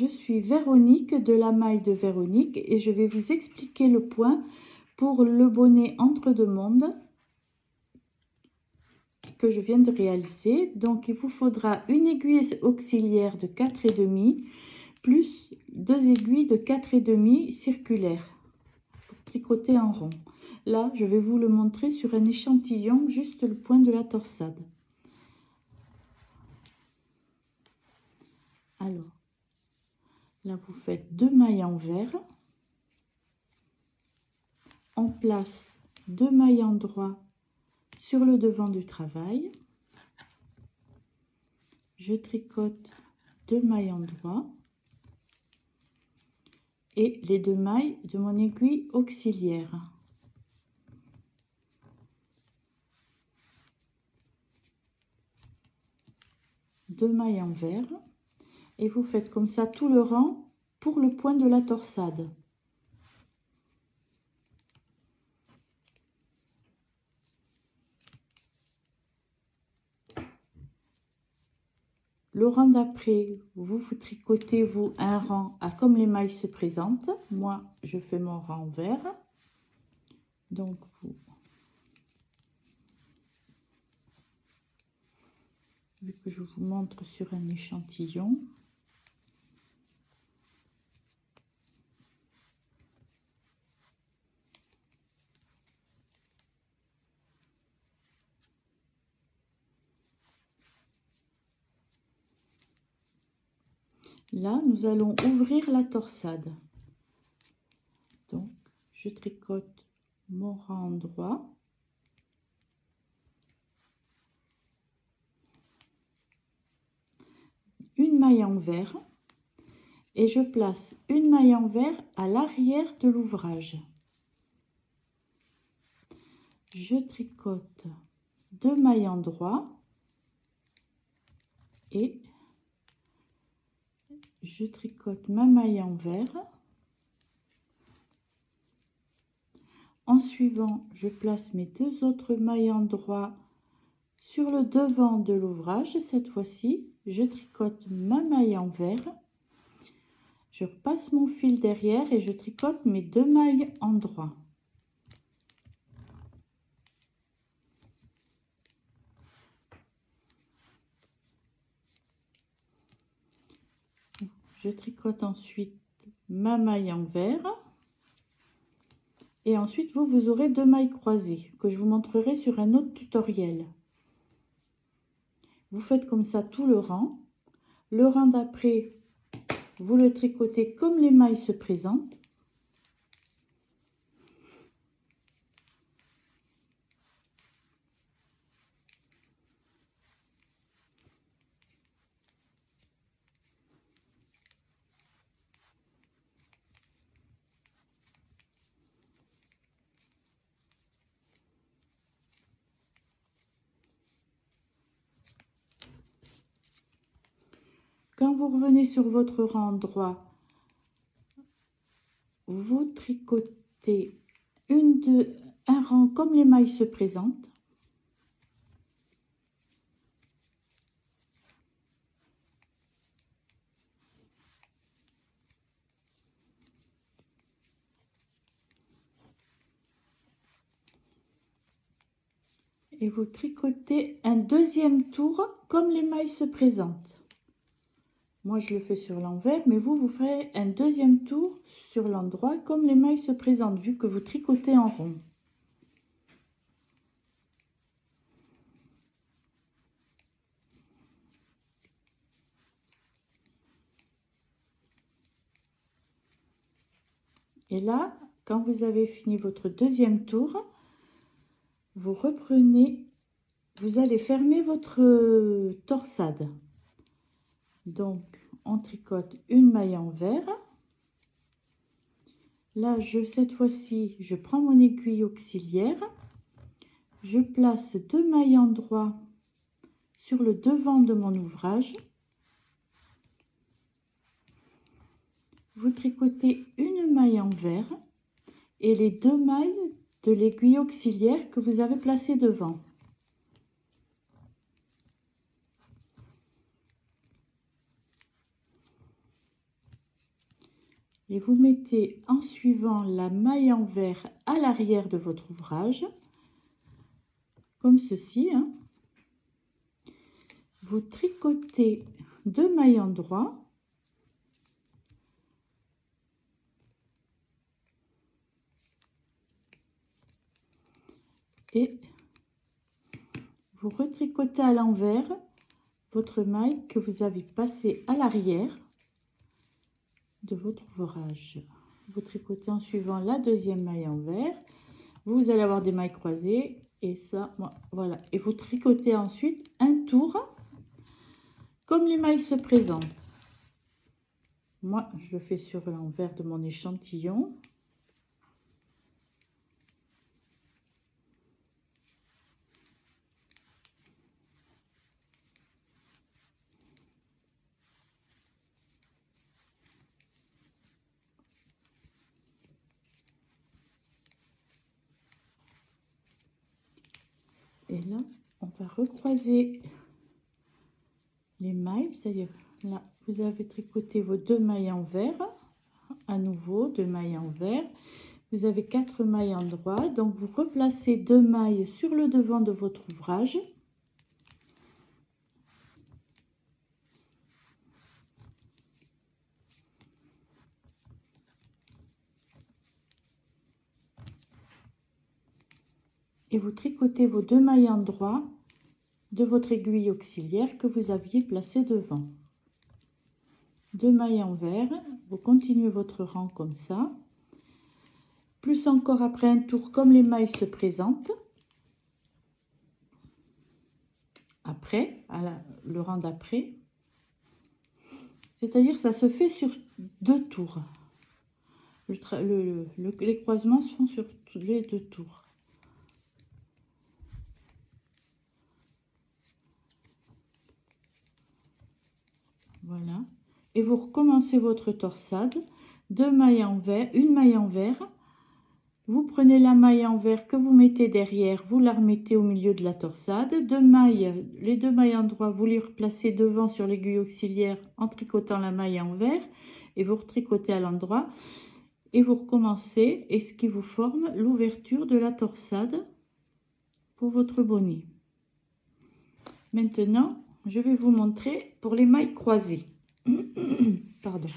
suis Véronique de la maille de Véronique et je vais vous expliquer le point pour le bonnet entre deux mondes que je viens de réaliser. Donc il vous faudra une aiguille auxiliaire de 4,5 plus 2 aiguilles de 4,5 circulaires pour tricoter en rond. Là je vais vous le montrer sur un échantillon, juste le point de la torsade. Alors là vous faites 2 mailles envers, on place 2 mailles en droit sur le devant du travail, je tricote 2 mailles en droit et les 2 mailles de mon aiguille auxiliaire. Deux mailles envers et vous faites comme ça tout le rang pour le point de la torsade. Le rang d'après, vous tricotez vous un rang à comme les mailles se présentent. Moi, je fais mon rang vert. Donc, vu que je vous montre sur un échantillon, là, nous allons ouvrir la torsade. Donc, je tricote mon rang droit. Une maille envers et je place une maille envers à l'arrière de l'ouvrage. Je tricote 2 mailles en droit et je tricote ma maille envers. En suivant, je place mes 2 autres mailles en droit sur le devant de l'ouvrage. Cette fois-ci, je tricote ma maille envers. Je repasse mon fil derrière et je tricote mes 2 mailles en droit. Je tricote ensuite ma maille envers. Et ensuite, vous aurez 2 mailles croisées que je vous montrerai sur un autre tutoriel. Vous faites comme ça tout le rang. Le rang d'après, vous le tricotez comme les mailles se présentent. Quand vous revenez sur votre rang droit, vous tricotez un rang comme les mailles se présentent. Et vous tricotez un deuxième tour comme les mailles se présentent. Moi, je le fais sur l'envers, mais vous ferez un deuxième tour sur l'endroit comme les mailles se présentent, vu que vous tricotez en rond. Et là, quand vous avez fini votre deuxième tour, vous reprenez, vous allez fermer votre torsade. Donc, on tricote une maille envers. Là, cette fois-ci, je prends mon aiguille auxiliaire. Je place 2 mailles en droit sur le devant de mon ouvrage. Vous tricotez une maille envers et les 2 mailles de l'aiguille auxiliaire que vous avez placée devant. et vous mettez en suivant la maille en vert à l'arrière de votre ouvrage, comme ceci, hein. Vous tricotez 2 mailles endroits et vous retricotez à l'envers votre maille que vous avez passée à l'arrière de votre ouvrage. Vous tricotez en suivant la deuxième maille en vert, vous allez avoir des mailles croisées et ça, voilà, et vous tricotez ensuite un tour comme les mailles se présentent. Moi je le fais sur l'envers de mon échantillon. Et là, on va recroiser les mailles, c'est-à-dire là, vous avez tricoté vos 2 mailles en vert, à nouveau 2 mailles en vert, vous avez 4 mailles en droit, donc vous replacez 2 mailles sur le devant de votre ouvrage. Et vous tricotez vos 2 mailles en droit de votre aiguille auxiliaire que vous aviez placée devant. 2 mailles en vert, vous continuez votre rang comme ça. Plus encore après un tour comme les mailles se présentent. Après, le rang d'après. C'est-à-dire ça se fait sur 2 tours. Les croisements se font sur les 2 tours. Voilà. Et vous recommencez votre torsade. 2 mailles en vert, une maille en vert. Vous prenez la maille en vert que vous mettez derrière, vous la remettez au milieu de la torsade. Les 2 mailles en droit, vous les replacez devant sur l'aiguille auxiliaire en tricotant la maille en vert et vous retricotez à l'endroit et vous recommencez, et ce qui vous forme l'ouverture de la torsade pour votre bonnet. Maintenant, je vais vous montrer pour les mailles croisées. Pardon.